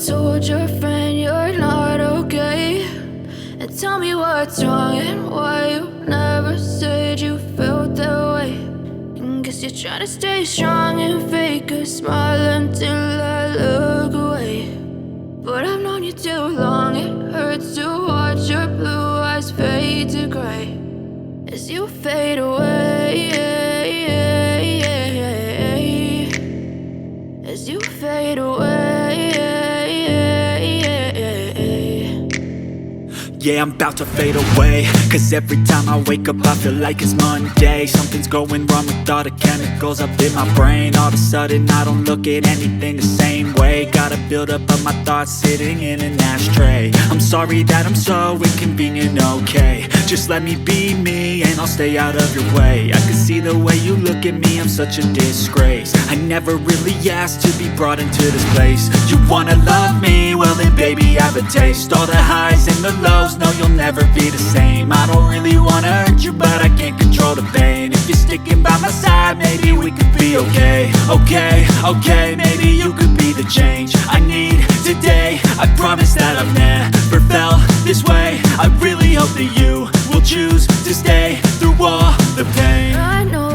told your friend you're not okay? And tell me what's wrong and why you never said you felt that way. And guess you're trying to stay strong and fake a smile until I look away. But I've known you too long, it hurts to watch your blue eyes fade to gray as you fade away, as you fade away. Yeah, I'm about to fade away, cause every time I wake up I feel like it's Monday. Something's going wrong with all the chemicals up in my brain. All of a sudden I don't look at anything the same way. Gotta build up of my thoughts sitting in an ashtray. I'm sorry that I'm so inconvenient, okay? Just let me be me and I'll stay out of your way. I can see the way you look at me, I'm such a disgrace. I never really asked to be brought into this place. You wanna love me? Well then baby I have a taste. All the highs and the lows, no you'll never be the same. I don't really wanna hurt you but I can't control the pain. If you're sticking by my side maybe we could be okay. Okay, maybe you could be the change I need today. I promise that I've never felt this way. I really hope that you will choose to stay through all the pain. I know